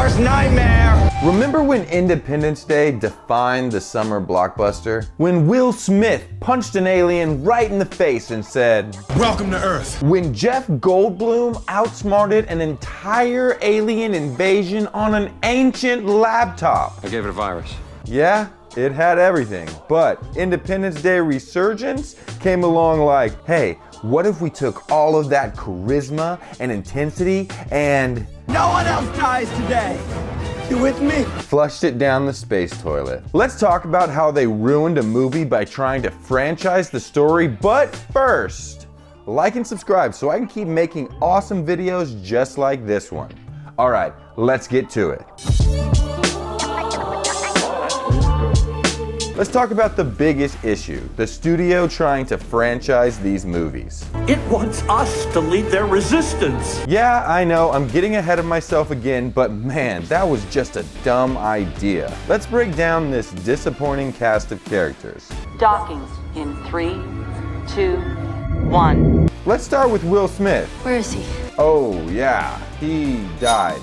worst nightmare! Remember when Independence Day defined the summer blockbuster? When Will Smith punched an alien right in the face and said, "Welcome to Earth." When Jeff Goldblum outsmarted an entire alien invasion on an ancient laptop. I gave it a virus. Yeah, it had everything. But Independence Day Resurgence came along like, hey, what if we took all of that charisma and intensity and No one else dies today! You with me? flushed it down the space toilet? Let's talk about how they ruined a movie by trying to franchise the story, but first, like and subscribe so I can keep making awesome videos just like this one. All right, let's get to it. Let's talk about the biggest issue, the studio trying to franchise these movies. It wants us to lead their resistance. Yeah, I know, I'm getting ahead of myself again, but man, that was just a dumb idea. Let's break down this disappointing cast of characters. Dockings in 3, 2, 1. Let's start with Will Smith. Where is he? Oh yeah, he died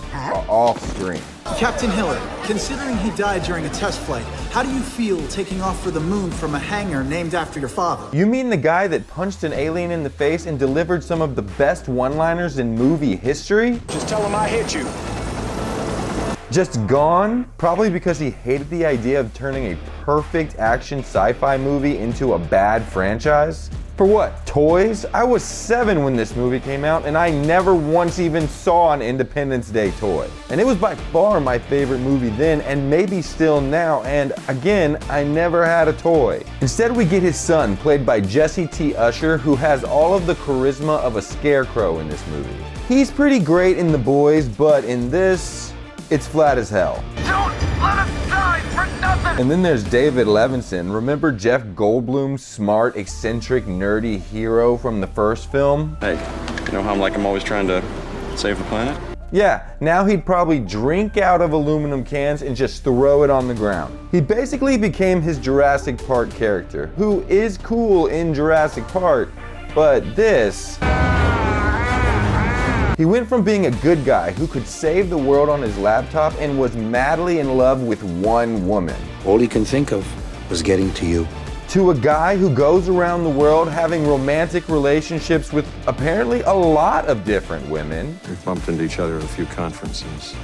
off screen. Captain Hiller, considering he died during a test flight, how do you feel taking off for the moon from a hangar named after your father? You mean the guy that punched an alien in the face and delivered some of the best one-liners in movie history? Just tell him I hit you. Just gone? Probably because he hated the idea of turning a perfect action sci-fi movie into a bad franchise? For what, toys? I was 7 when this movie came out and I never once even saw an Independence Day toy. And it was by far my favorite movie then and maybe still now, and again, I never had a toy. Instead we get his son, played by Jesse T. Usher, who has all of the charisma of a scarecrow in this movie. He's pretty great in The Boys, but in this, it's flat as hell. Don't let us die for nothing! And then there's David Levinson. Remember Jeff Goldblum's smart, eccentric, nerdy hero from the first film? Hey, you know how I'm always trying to save the planet? Yeah, now he'd probably drink out of aluminum cans and just throw it on the ground. He basically became his Jurassic Park character, who is cool in Jurassic Park, but this... He went from being a good guy who could save the world on his laptop and was madly in love with one woman. All he can think of was getting to you. To a guy who goes around the world having romantic relationships with apparently a lot of different women. We bumped into each other at a few conferences.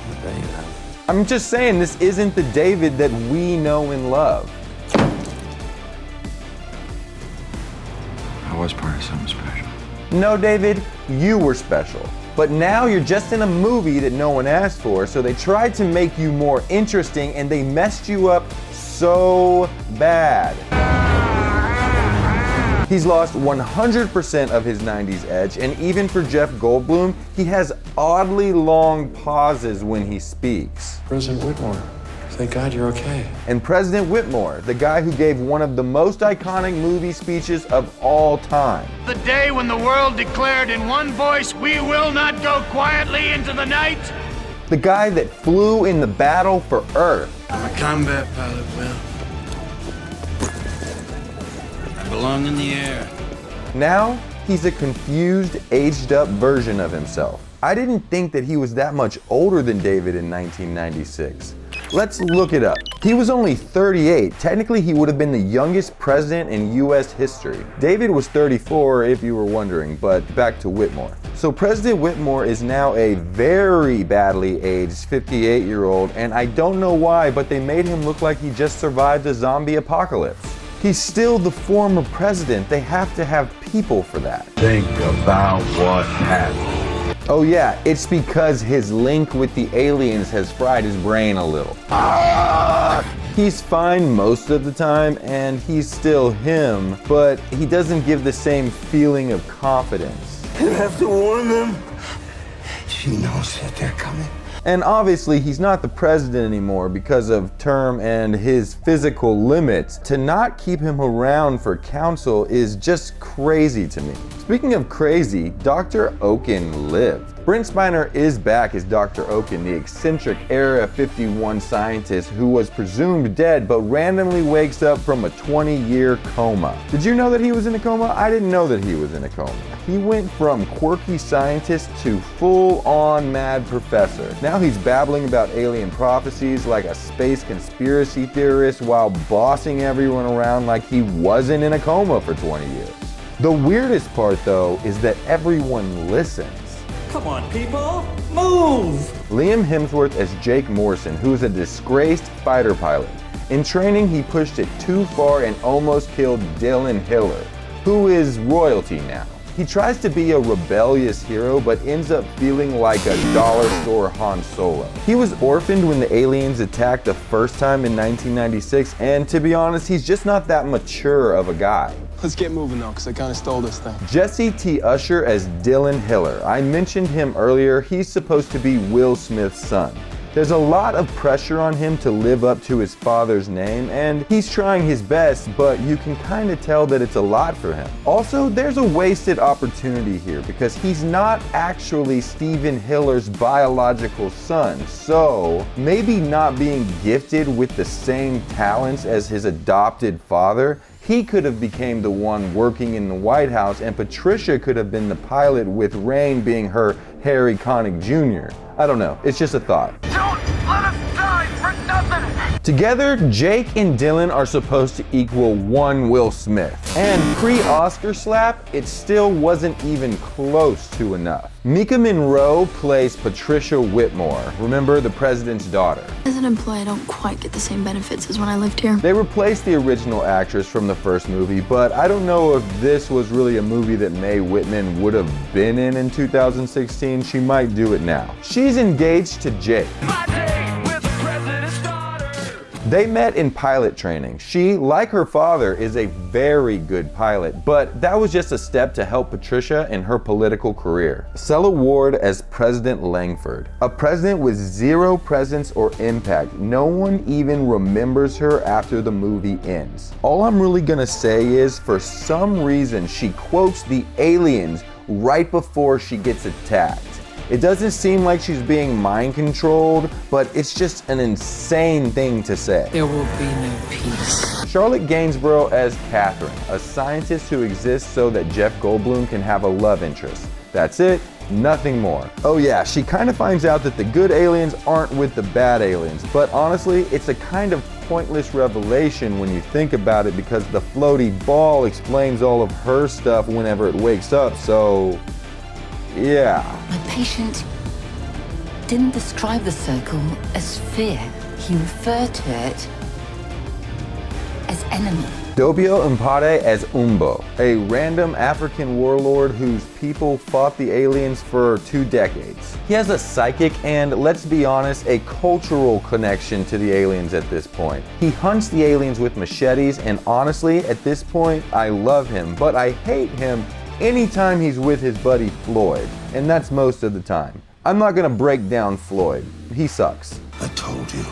I bet you have. I'm just saying, this isn't the David that we know and love. I was part of something special. No, David, you were special. But now you're just in a movie that no one asked for, so they tried to make you more interesting and they messed you up so bad. He's lost 100% of his 90s edge, and even for Jeff Goldblum, he has oddly long pauses when he speaks. President Whitmore, thank God you're okay. And President Whitmore, the guy who gave one of the most iconic movie speeches of all time. The day when the world declared in one voice, we will not go quietly into the night. The guy that flew in the battle for Earth. I'm a combat pilot, Will. I belong in the air. Now, he's a confused, aged up version of himself. I didn't think that he was that much older than David in 1996. Let's look it up. He was only 38. Technically, he would have been the youngest president in US history. David was 34, if you were wondering, but back to Whitmore. So President Whitmore is now a very badly aged 58-year-old, and I don't know why, but they made him look like he just survived a zombie apocalypse. He's still the former president. They have to have people for that. Think about what happened. Oh yeah, it's because his link with the aliens has fried his brain a little. He's fine most of the time, and he's still him, but he doesn't give the same feeling of confidence. You have to warn them. She knows that they're coming. And obviously, he's not the president anymore because of term and his physical limits. To not keep him around for counsel is just crazy to me. Speaking of crazy, Dr. Oaken lived. Brent Spiner is back as Dr. Oaken, the eccentric Area 51 scientist who was presumed dead but randomly wakes up from a 20-year coma. Did you know that he was in a coma? I didn't know that he was in a coma. He went from quirky scientist to full-on mad professor. Now he's babbling about alien prophecies like a space conspiracy theorist while bossing everyone around like he wasn't in a coma for 20 years. The weirdest part, though, is that everyone listens. Come on, people, move! Liam Hemsworth as Jake Morrison, who is a disgraced fighter pilot. In training, he pushed it too far and almost killed Dylan Hiller, who is royalty now. He tries to be a rebellious hero, but ends up feeling like a dollar store Han Solo. He was orphaned when the aliens attacked the first time in 1996, and to be honest, he's just not that mature of a guy. Let's get moving though, because I kind of stole this thing. Jesse T. Usher as Dylan Hiller. I mentioned him earlier. He's supposed to be Will Smith's son. There's a lot of pressure on him to live up to his father's name, and he's trying his best, but you can kind of tell that it's a lot for him. Also, there's a wasted opportunity here because he's not actually Stephen Hiller's biological son, so maybe not being gifted with the same talents as his adopted father, he could have become the one working in the White House, and Patricia could have been the pilot with Rain being her Harry Connick Jr. I don't know, it's just a thought. Don't let us die for nothing! Together, Jake and Dylan are supposed to equal one Will Smith. And pre-Oscar slap, it still wasn't even close to enough. Mika Monroe plays Patricia Whitmore, remember, the president's daughter. As an employee, I don't quite get the same benefits as when I lived here. They replaced the original actress from the first movie, but I don't know if this was really a movie that Mae Whitman would have been in 2016. She might do it now. She's engaged to Jake. They met in pilot training. She, like her father, is a very good pilot, but that was just a step to help Patricia in her political career. Cella Ward as President Langford, a president with zero presence or impact. No one even remembers her after the movie ends. All I'm really gonna say is, for some reason, she quotes the aliens right before she gets attacked. It doesn't seem like she's being mind controlled, but it's just an insane thing to say. There will be no peace. Charlotte Gainsborough as Catherine, a scientist who exists so that Jeff Goldblum can have a love interest. That's it, nothing more. Oh yeah, she kind of finds out that the good aliens aren't with the bad aliens, but honestly, it's a kind of pointless revelation when you think about it because the floaty ball explains all of her stuff whenever it wakes up, so yeah. My patient didn't describe the circle as fear. He referred to it as enemy. Dobio Mpade as Umbo, a random African warlord whose people fought the aliens for 2 decades. He has a psychic and, let's be honest, a cultural connection to the aliens at this point. He hunts the aliens with machetes, and honestly, at this point, I love him, but I hate him anytime he's with his buddy Floyd, and that's most of the time. I'm not gonna break down Floyd. He sucks. I told you,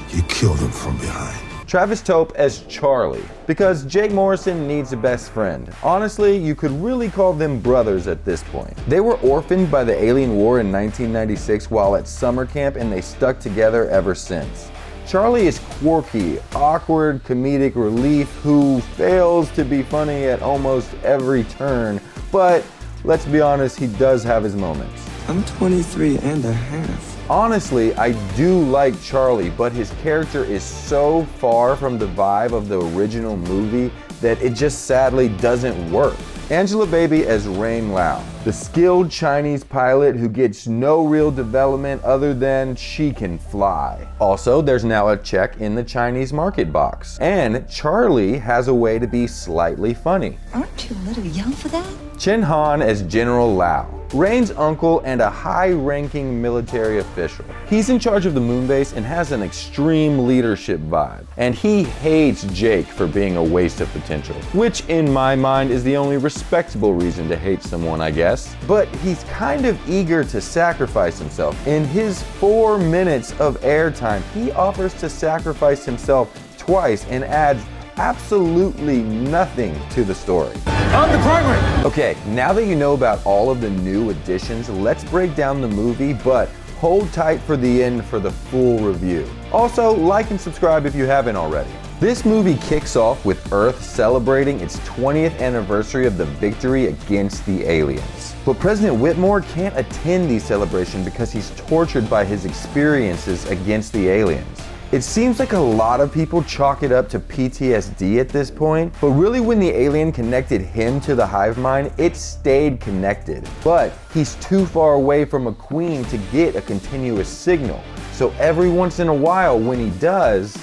you killed him from behind. Travis Tope as Charlie, because Jake Morrison needs a best friend. Honestly, you could really call them brothers at this point. They were orphaned by the alien war in 1996 while at summer camp, and they stuck together ever since. Charlie is quirky, awkward, comedic relief who fails to be funny at almost every turn, but let's be honest, he does have his moments. I'm 23 and a half. Honestly, I do like Charlie, but his character is so far from the vibe of the original movie that it just sadly doesn't work. Angela Baby as Rain Lao, the skilled Chinese pilot who gets no real development other than she can fly. Also, there's now a check in the Chinese market box. And Charlie has a way to be slightly funny. Aren't you a little young for that? Chen Han as General Lao, Rain's uncle and a high-ranking military official. He's in charge of the moon base and has an extreme leadership vibe. And he hates Jake for being a waste of potential, which in my mind is the only respectable reason to hate someone, I guess. But he's kind of eager to sacrifice himself. In his 4 minutes of airtime, he offers to sacrifice himself twice and adds absolutely nothing to the story. On the primary! Okay, now that you know about all of the new additions, let's break down the movie, but hold tight for the end for the full review. Also, like and subscribe if you haven't already. This movie kicks off with Earth celebrating its 20th anniversary of the victory against the aliens. But President Whitmore can't attend these celebrations because he's tortured by his experiences against the aliens. It seems like a lot of people chalk it up to PTSD at this point, but really when the alien connected him to the hive mind, it stayed connected. But he's too far away from a queen to get a continuous signal. So every once in a while when he does,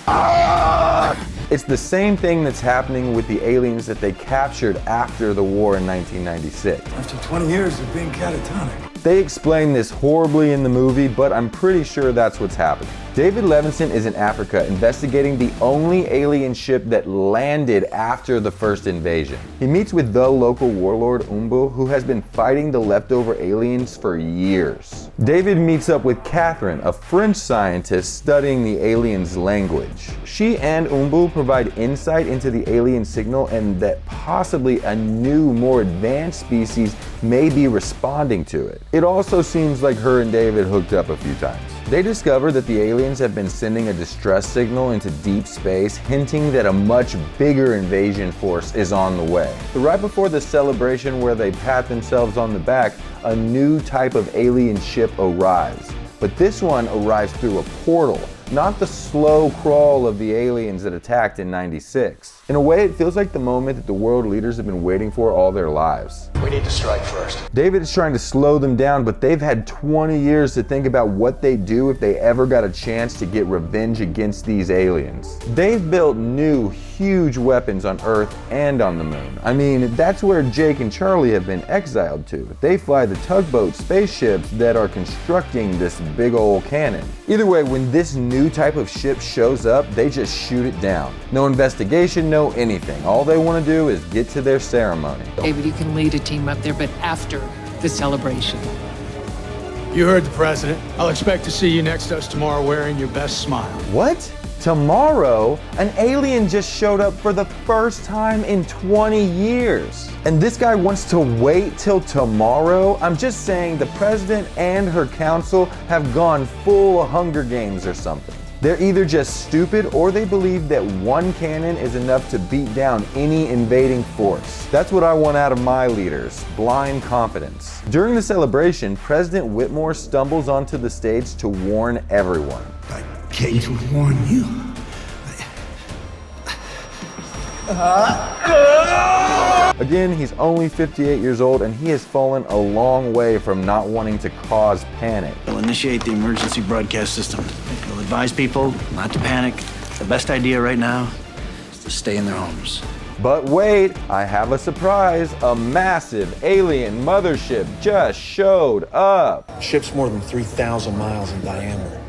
it's the same thing that's happening with the aliens that they captured after the war in 1996. After 20 years of being catatonic. They explain this horribly in the movie, but I'm pretty sure that's what's happening. David Levinson is in Africa investigating the only alien ship that landed after the first invasion. He meets with the local warlord Umbu, who has been fighting the leftover aliens for years. David meets up with Catherine, a French scientist studying the aliens' language. She and Umbu provide insight into the alien signal and that possibly a new, more advanced species may be responding to it. It also seems like her and David hooked up a few times. They discover that the aliens have been sending a distress signal into deep space, hinting that a much bigger invasion force is on the way. But right before the celebration where they pat themselves on the back, a new type of alien ship arrives. But this one arrives through a portal, not the slow crawl of the aliens that attacked in '96. In a way, it feels like the moment that the world leaders have been waiting for all their lives. We need to strike first. David is trying to slow them down, but they've had 20 years to think about what they'd do if they ever got a chance to get revenge against these aliens. They've built new, huge weapons on Earth and on the moon. I mean, that's where Jake and Charlie have been exiled to. They fly the tugboat spaceships that are constructing this big old cannon. Either way, when this new type of ship shows up, they just shoot it down. No investigation, no anything. All they want to do is get to their ceremony. David, you can lead a team up there, but after the celebration. You heard the president. I'll expect to see you next to us tomorrow wearing your best smile. What? Tomorrow? An alien just showed up for the first time in 20 years. And this guy wants to wait till tomorrow? I'm just saying the president and her council have gone full Hunger Games or something. They're either just stupid or they believe that one cannon is enough to beat down any invading force. That's what I want out of my leaders, blind confidence. During the celebration, President Whitmore stumbles onto the stage to warn everyone. I came to warn you. Again, he's only 58 years old and he has fallen a long way from not wanting to cause panic. We'll initiate the emergency broadcast system. We'll advise people not to panic. The best idea right now is to stay in their homes. But wait, I have a surprise. A massive alien mothership just showed up. Ship's more than 3,000 miles in diameter.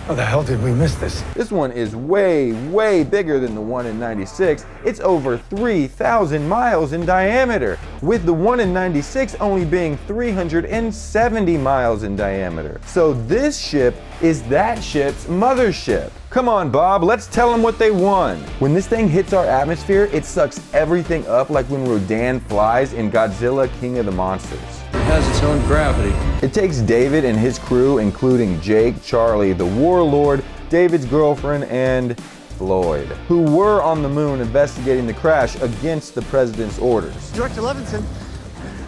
How the hell did we miss this? This one is way, way bigger than the one in '96. It's over 3,000 miles in diameter, with the one in '96 only being 370 miles in diameter. So this ship is that ship's mothership. Come on, Bob, let's tell them what they won. When this thing hits our atmosphere, it sucks everything up like when Rodan flies in Godzilla King of the Monsters. It has its own gravity. It takes David and his crew, including Jake, Charlie, the warlord, David's girlfriend, and Floyd, who were on the moon investigating the crash against the president's orders. Director Levinson,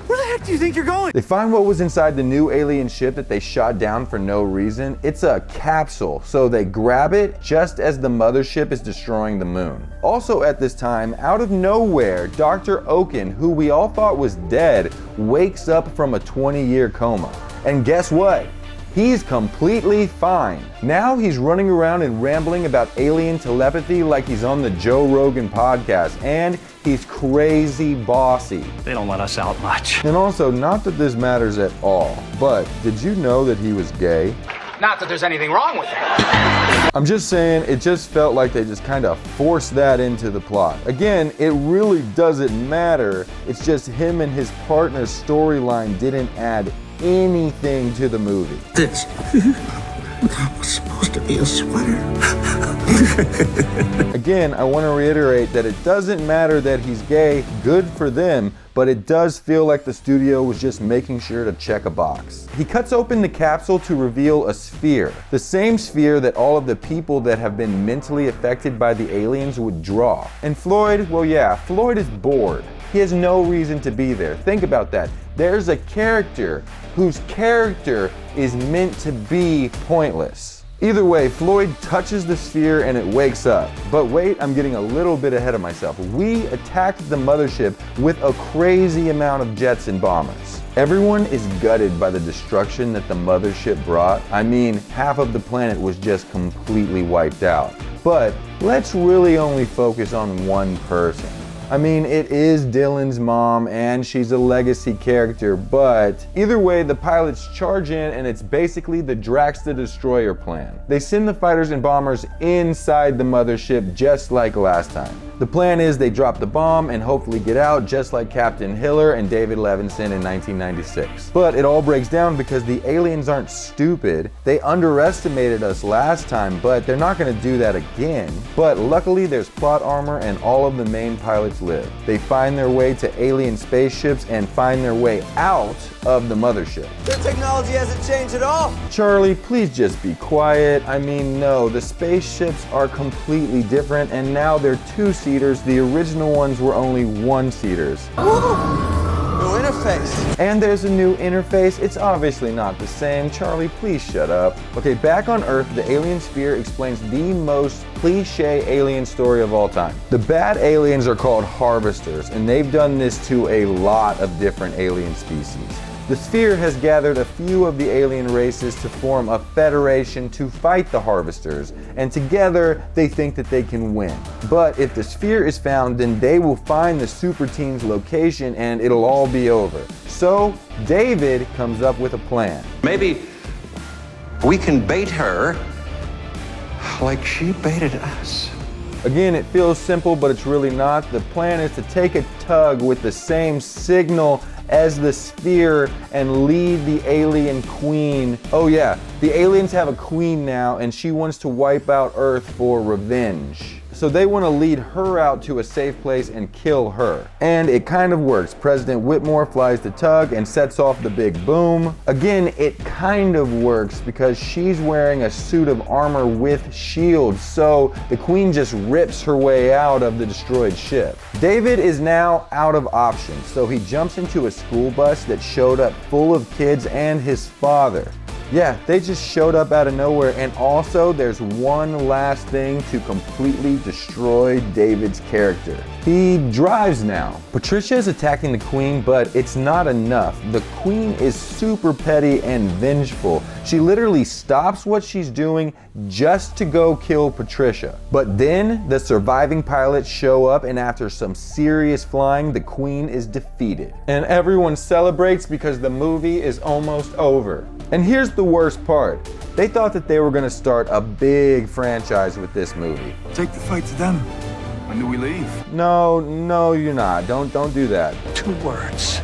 where the heck do you think you're going? They find what was inside the new alien ship that they shot down for no reason. It's a capsule, so they grab it just as the mothership is destroying the moon. Also at this time, out of nowhere, Dr. Oaken, who we all thought was dead, wakes up from a 20-year coma. And guess what? He's completely fine. Now he's running around and rambling about alien telepathy like he's on the Joe Rogan podcast, and he's crazy bossy. They don't let us out much. And also, not that this matters at all, but did you know that he was gay? Not that there's anything wrong with that. I'm just saying, it just felt like they just kind of forced that into the plot. Again, it really doesn't matter. It's just him and his partner's storyline didn't add anything to the movie. This That was supposed to be a sweater. Again, I want to reiterate that it doesn't matter that he's gay, good for them, but it does feel like the studio was just making sure to check a box. He cuts open the capsule to reveal a sphere, the same sphere that all of the people that have been mentally affected by the aliens would draw. And Floyd, well yeah, Floyd is bored. He has no reason to be there. Think about that. There's a character whose character is meant to be pointless. Either way, Floyd touches the sphere and it wakes up. But wait, I'm getting a little bit ahead of myself. We attacked the mothership with a crazy amount of jets and bombers. Everyone is gutted by the destruction that the mothership brought. I mean, half of the planet was just completely wiped out. But let's really only focus on one person. I mean, it is Dylan's mom and she's a legacy character, but either way, the pilots charge in and it's basically the Drax the Destroyer plan. They send the fighters and bombers inside the mothership just like last time. The plan is they drop the bomb and hopefully get out just like Captain Hiller and David Levinson in 1996. But it all breaks down because the aliens aren't stupid. They underestimated us last time, but they're not gonna do that again. But luckily there's plot armor and all of the main pilots live. They find their way to alien spaceships and find their way out of the mothership. Their technology hasn't changed at all. Charlie, please just be quiet. I mean, no, the spaceships are completely different and now they're two-seaters. The original ones were only one-seaters. New interface. And there's a new interface. It's obviously not the same. Charlie, please shut up. Okay, back on Earth, the alien sphere explains the most cliche alien story of all time. The bad aliens are called harvesters, and they've done this to a lot of different alien species. The sphere has gathered a few of the alien races to form a federation to fight the harvesters, and together they think that they can win. But if the sphere is found, then they will find the super team's location and it'll all be over. So David comes up with a plan. Maybe we can bait her like she baited us. Again, it feels simple, but it's really not. The plan is to take a tug with the same signal as the sphere and lead the alien queen. Oh yeah, the aliens have a queen now and she wants to wipe out Earth for revenge. So they want to lead her out to a safe place and kill her. And it kind of works. President Whitmore flies the tug and sets off the big boom. Again, it kind of works because she's wearing a suit of armor with shields, so the queen just rips her way out of the destroyed ship. David is now out of options, so he jumps into a school bus that showed up full of kids and his father. Yeah, they just showed up out of nowhere, and also there's one last thing to completely destroy David's character. He drives now. Patricia is attacking the queen, but it's not enough. The queen is super petty and vengeful. She literally stops what she's doing just to go kill Patricia. But then the surviving pilots show up, and after some serious flying, the queen is defeated. And everyone celebrates because the movie is almost over. And here's the worst part. They thought that they were gonna start a big franchise with this movie. Take the fight to them. When do we leave? No, you're not. Don't do that. 2 words.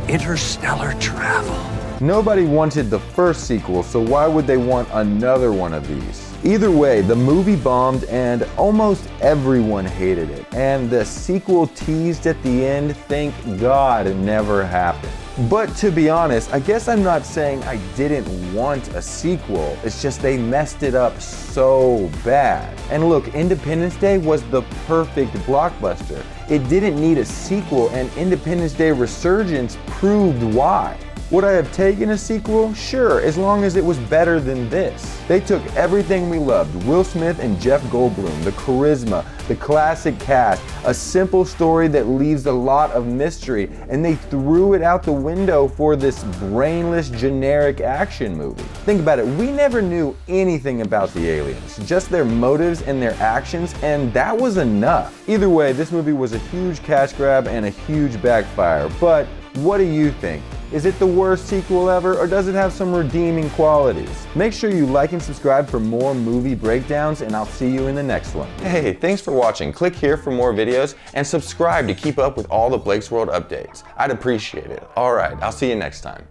Interstellar travel. Nobody wanted the first sequel, so why would they want another one of these? Either way, the movie bombed and almost everyone hated it. And the sequel teased at the end, thank God it never happened. But to be honest, I guess I'm not saying I didn't want a sequel, it's just they messed it up so bad. And look, Independence Day was the perfect blockbuster. It didn't need a sequel, and Independence Day Resurgence proved why. Would I have taken a sequel? Sure, as long as it was better than this. They took everything we loved, Will Smith and Jeff Goldblum, the charisma, the classic cast, a simple story that leaves a lot of mystery, and they threw it out the window for this brainless, generic action movie. Think about it, we never knew anything about the aliens, just their motives and their actions, and that was enough. Either way, this movie was a huge cash grab and a huge backfire, but what do you think? Is it the worst sequel ever, or does it have some redeeming qualities? Make sure you like and subscribe for more movie breakdowns, and I'll see you in the next one. Hey, thanks for watching. Click here for more videos, and subscribe to keep up with all the Blake's World updates. I'd appreciate it. All right, I'll see you next time.